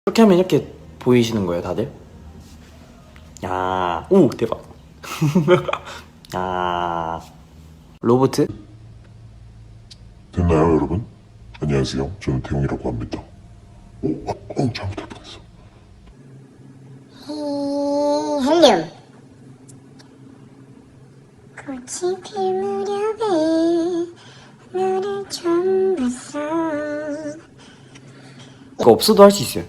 이렇게 하면 이렇게 보이시는 거예요, 다들? 야, 오, 대박. 야, 로보트? 됐나요, 여러분? 안녕하세요. 저는 태용이라고 합니다. 잘못할 뻔했어. 헬륨 꽃이 필 무렵에 너를 처음 봤어. 그거 없어도 할 수 있어요.